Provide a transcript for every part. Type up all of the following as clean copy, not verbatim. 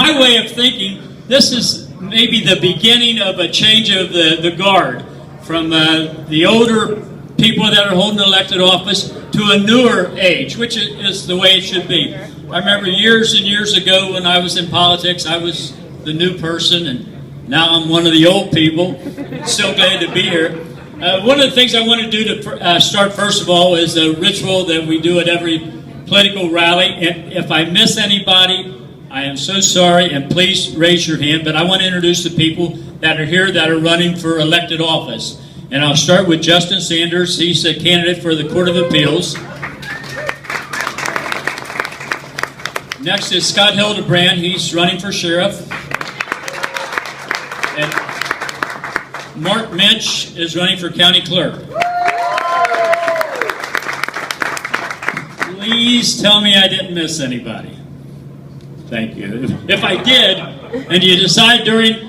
my way of thinking, this is maybe the beginning of a change of the guard from the older people that are holding elected office to a newer age, which is the way it should be. I remember years and years ago when I was in politics, I was the new person, and now I'm one of the old people. Still glad to be here. One of the things I want to do to start, first of all, is a ritual that we do at every political rally. And if I miss anybody, I am so sorry, and please raise your hand. But I want to introduce the people that are here that are running for elected office. And I'll start with Justin Sanders. He's a candidate for the Court of Appeals. Next is Scott Hildebrand. He's running for sheriff. And Mark Minch is running for county clerk. Please tell me I didn't miss anybody. Thank you. If I did, and you decide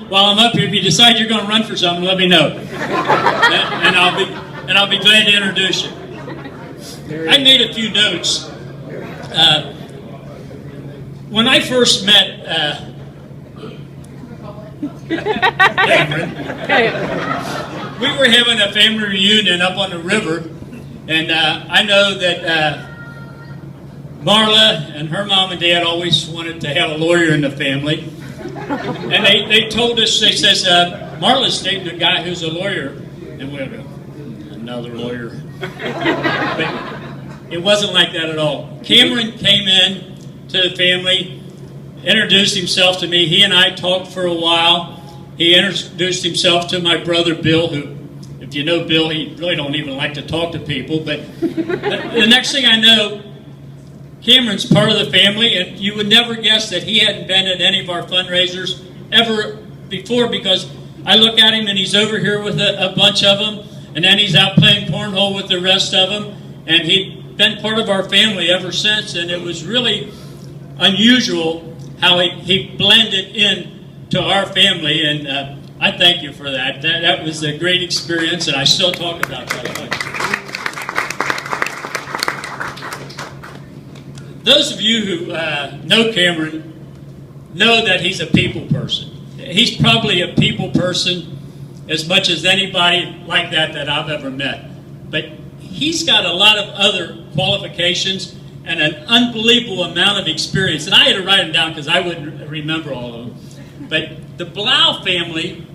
while I'm up here, if you decide you're going to run for something, let me know, and I'll be glad to introduce you. I made a few notes. When I first met Cameron, we were having a family reunion up on the river, and I know that Marla and her mom and dad always wanted to have a lawyer in the family. And they told us, they says, Marla's dating a guy who's a lawyer. And we go, another lawyer. But it wasn't like that at all. Cameron came in to the family, introduced himself to me. He and I talked for a while. He introduced himself to my brother Bill, who, if you know Bill, he really don't even like to talk to people. But the next thing I know, Cameron's part of the family, and you would never guess that he hadn't been at any of our fundraisers ever before, because I look at him and he's over here with a bunch of them, and then he's out playing cornhole with the rest of them, and he'd been part of our family ever since, and it was really unusual how he blended in to our family, and I thank you for that. That was a great experience, and I still talk about that. Those of you who know Cameron know that he's a people person. He's probably a people person as much as anybody like that I've ever met. But he's got a lot of other qualifications and an unbelievable amount of experience. And I had to write them down because I wouldn't remember all of them. But the Blau family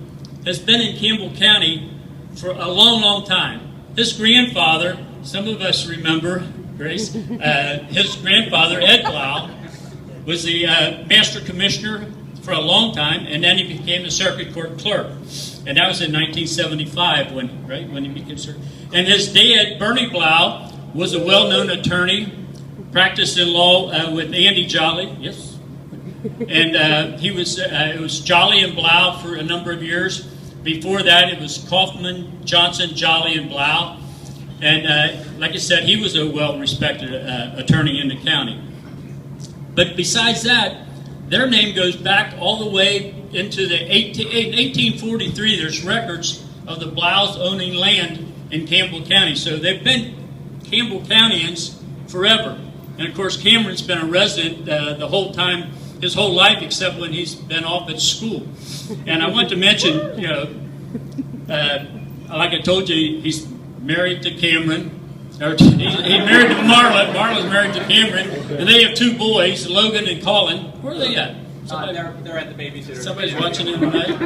has been in Campbell County for a long, long time. His grandfather, some of us remember, Grace, his grandfather, Ed Blau, was the master commissioner for a long time, and then he became the circuit court clerk. And that was in 1975 when he became circuit. And his dad, Bernie Blau, was a well-known attorney, practiced in law with Andy Jolly, yes. And it was Jolly and Blau for a number of years. Before that, it was Kaufman, Johnson, Jolly, and Blau. And like I said, he was a well-respected attorney in the county. But besides that, their name goes back all the way into the 1843. There's records of the Blaus owning land in Campbell County. So they've been Campbell Countyans forever. And of course, Cameron's been a resident the whole time, his whole life, except when he's been off at school. And I want to mention, like I told you, he's married to Cameron. He's married to Marla. Marla's married to Cameron. And they have two boys, Logan and Colin. Where are they at? They're at the babysitter. Somebody's watching it tonight.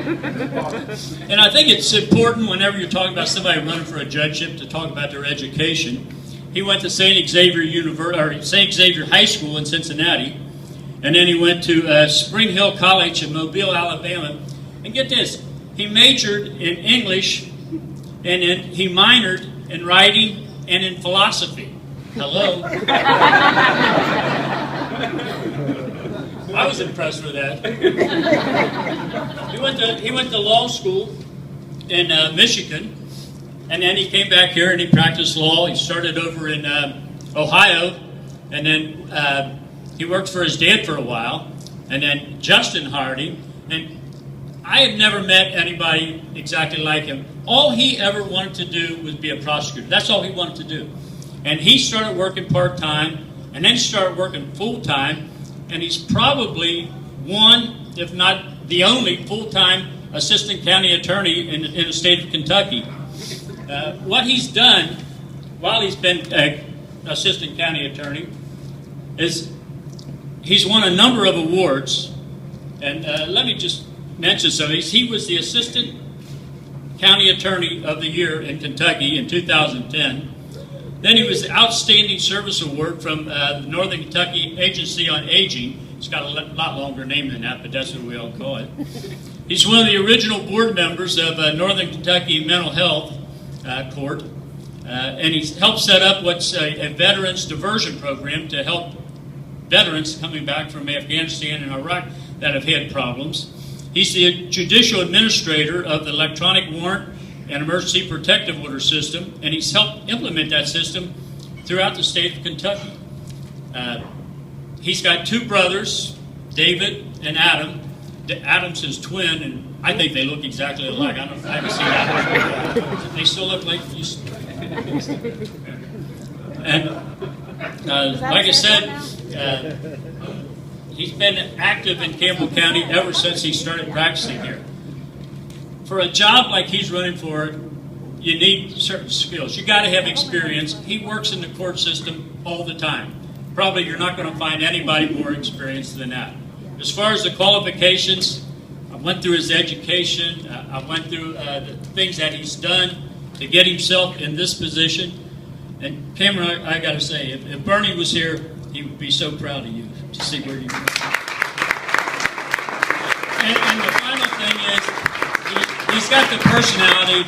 And I think it's important whenever you're talking about somebody running for a judgeship to talk about their education. He went to St. Xavier High School in Cincinnati. And then he went to Spring Hill College in Mobile, Alabama. And get this, he majored in English, and then he minored in writing and in philosophy. Hello. I was impressed with that. He went to law school in Michigan, and then he came back here and he practiced law. He started over in Ohio, and then he worked for his dad for a while, and then Justin hired him. And I have never met anybody exactly like him. All he ever wanted to do was be a prosecutor. That's all he wanted to do. And he started working part-time, and then started working full-time, and he's probably one if not the only, full-time assistant county attorney in the state of Kentucky. What he's done while he's been assistant county attorney is he's won a number of awards. And let me just mention some of these. He was the assistant county attorney of the year in Kentucky in 2010. Then he was the Outstanding Service Award from the Northern Kentucky Agency on Aging. It's got a lot longer name than that, but that's what we all call it. He's one of the original board members of Northern Kentucky Mental Health Court, and he's helped set up what's a veterans diversion program to help veterans coming back from Afghanistan and Iraq that have had problems. He's the judicial administrator of the electronic warrant and emergency protective order system, and he's helped implement that system throughout the state of Kentucky. He's got two brothers, David and Adam. Adam's his twin, and I think they look exactly alike. I haven't seen Adam. They still look like you. And like I said, he's been active in Campbell County ever since he started practicing here. For a job like he's running for, you need certain skills. You got to have experience. He works in the court system all the time. Probably you're not going to find anybody more experienced than that. As far as the qualifications, I went through his education. I went through the things that he's done to get himself in this position. And Cameron, I got to say, if Bernie was here, he would be so proud of you to see where you went. And the final thing is, he's got the personality.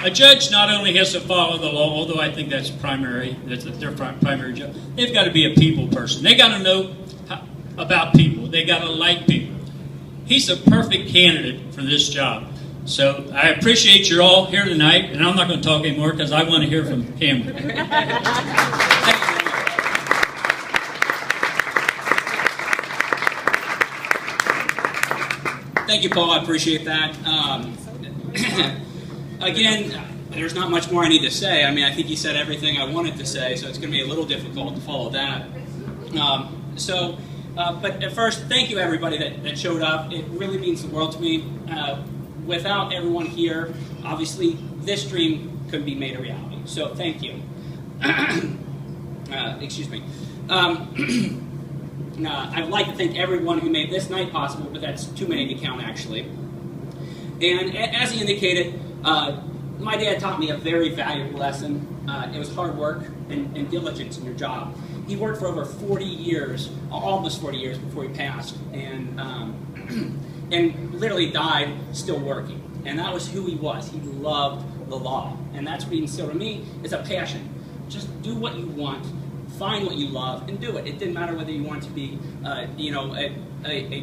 A judge not only has to follow the law, although I think that's primary, that's their primary job. They've got to be a people person. They got to know about people. They got to like people. He's a perfect candidate for this job. So I appreciate you all here tonight, and I'm not going to talk anymore because I want to hear from Cameron. Thank you, Paul. I appreciate that. Again, there's not much more I need to say. I mean, I think he said everything I wanted to say, so it's going to be a little difficult to follow that. But at first, thank you everybody that showed up. It really means the world to me. Without everyone here, obviously, this dream couldn't be made a reality. So thank you. Excuse me. I'd like to thank everyone who made this night possible, but that's too many to count, actually. And as he indicated, my dad taught me a very valuable lesson. It was hard work and diligence in your job. He worked for over 40 years, almost 40 years before he passed, and literally died still working. And that was who he was. He loved the law. And that's what he instilled in me, is a passion. Just do what you want, find what you love, and do it. It didn't matter whether you want to be, a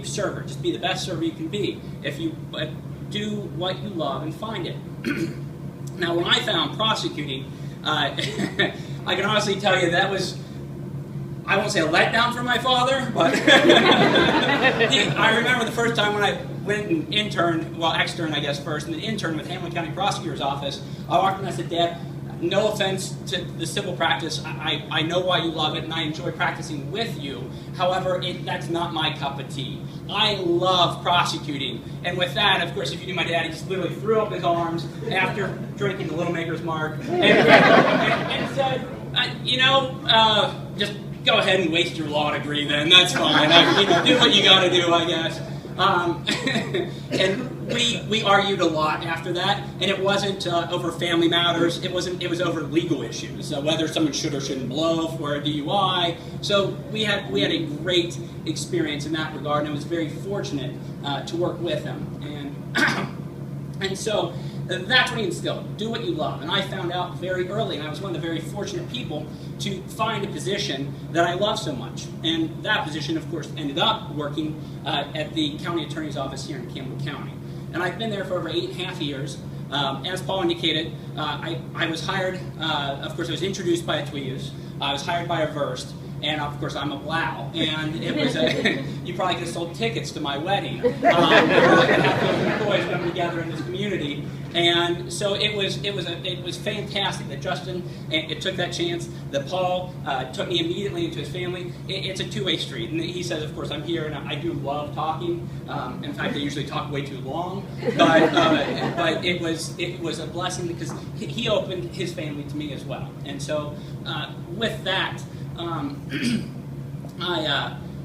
server. Just be the best server you can be. If you do what you love and find it. Now, when I found prosecuting, I can honestly tell you that was, I won't say a letdown for my father, but I remember the first time when I went and interned, well, extern, I guess, first, and then interned with Hamilton County Prosecutor's Office. I walked in and I said, Dad, no offense to the civil practice, I know why you love it, and I enjoy practicing with you. However, that's not my cup of tea. I love prosecuting. And with that, of course, if you knew my dad, he just literally threw up his arms after drinking the Little Maker's Mark and said, just go ahead and waste your law degree then. That's fine. Do what you got to do, I guess. And we argued a lot after that, and it wasn't over family matters. It was over legal issues, whether someone should or shouldn't blow for a DUI. So we had a great experience in that regard, and I was very fortunate to work with him. And so that's what he instilled. Do what you love. And I found out very early, and I was one of the very fortunate people to find a position that I love so much. And that position, of course, ended up working at the county attorney's office here in Campbell County. And I've been there for over 8.5 years. As Paul indicated, I was hired, of course, I was introduced by a Tweez. I was hired by a Verst. and of course I'm a Blau, and it was you probably could have sold tickets to my wedding. We were going to have those employees come together in this community, and so it was fantastic that Justin it took that chance, that Paul took me immediately into his family. It's a two-way street, and he says, of course, I'm here, and I do love talking. In fact, I usually talk way too long, but it was a blessing because he opened his family to me as well, and so with that.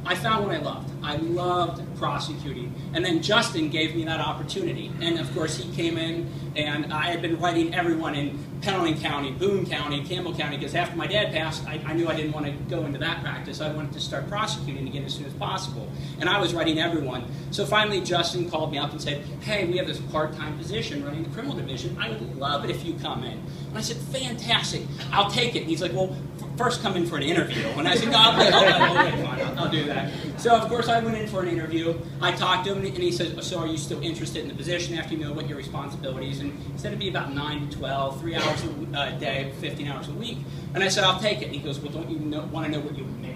I found what I loved. I loved prosecuting. And then Justin gave me that opportunity. And of course he came in, and I had been writing everyone in Pendleton County, Boone County, Campbell County, because after my dad passed, I knew I didn't want to go into that practice. I wanted to start prosecuting again as soon as possible. And I was writing everyone. So finally Justin called me up and said, hey, we have this part-time position running the criminal division. I would love it if you come in. And I said, fantastic, I'll take it. And he's like, well, first come in for an interview. And I said, no, I'll do that. So of course I went in for an interview. I talked to him, and he said, so are you still interested in the position after you know what your responsibilities? And he said it'd be about 9 to 12, 3 hours a day, 15 hours a week. And I said, I'll take it. And he goes, well, don't you want to know what you would make?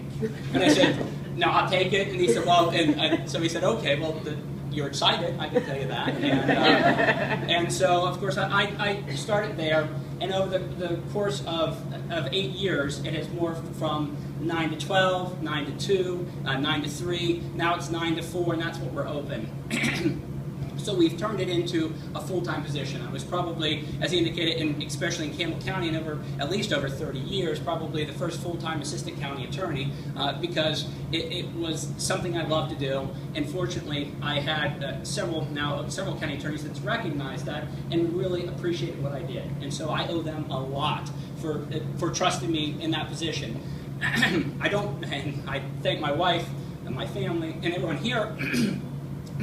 And I said, no, I'll take it. And he said, well, and so he said, okay, well, you're excited, I can tell you that. And so, of course, I started there, and over the course of 8 years, it has morphed from 9 to 12, 9 to 2, 9 to 3, now it's 9 to 4, and that's what we're open. So we've turned it into a full-time position. I was probably, as he indicated, especially in Campbell County, and at least over 30 years, probably the first full-time assistant county attorney, because it was something I loved to do. And fortunately, I had several county attorneys that's recognized that and really appreciated what I did. And so I owe them a lot for trusting me in that position. And I thank my wife and my family and everyone here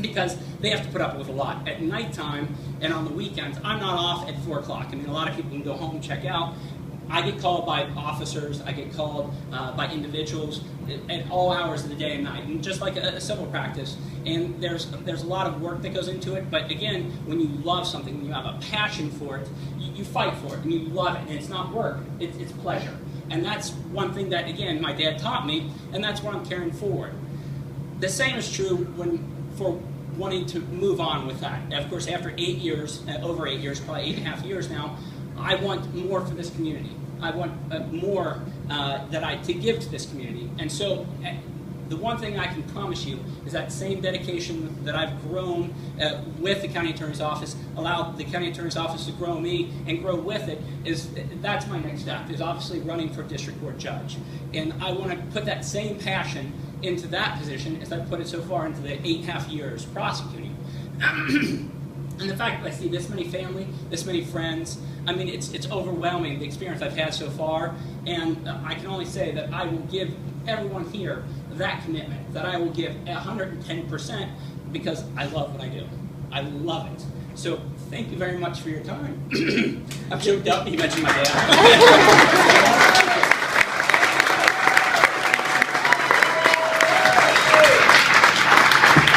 because they have to put up with a lot. At nighttime and on the weekends, I'm not off at 4 o'clock. I mean, a lot of people can go home and check out. I get called by officers, I get called by individuals at all hours of the day and night, and just like a civil practice. And there's a lot of work that goes into it, but again, when you love something, when you have a passion for it, you fight for it, and you love it, and it's not work, it's pleasure. And that's one thing that, again, my dad taught me, and that's what I'm carrying forward. The same is true for wanting to move on with that. Of course, after 8 years, over 8 years, probably 8.5 years now, I want more for this community. I want more to give to this community. And so the one thing I can promise you is that same dedication that I've grown with the County Attorney's Office, allowed the County Attorney's Office to grow me and grow with it, that's my next step, is obviously running for District Court Judge. And I want to put that same passion into that position as I've put it so far into the 8.5 years prosecuting. And the fact that I see this many family, this many friends, I mean, it's overwhelming, the experience I've had so far, and I can only say that I will give everyone here that commitment, that I will give 110% because I love what I do. I love it. So thank you very much for your time. I'm choked up, you mentioned my dad.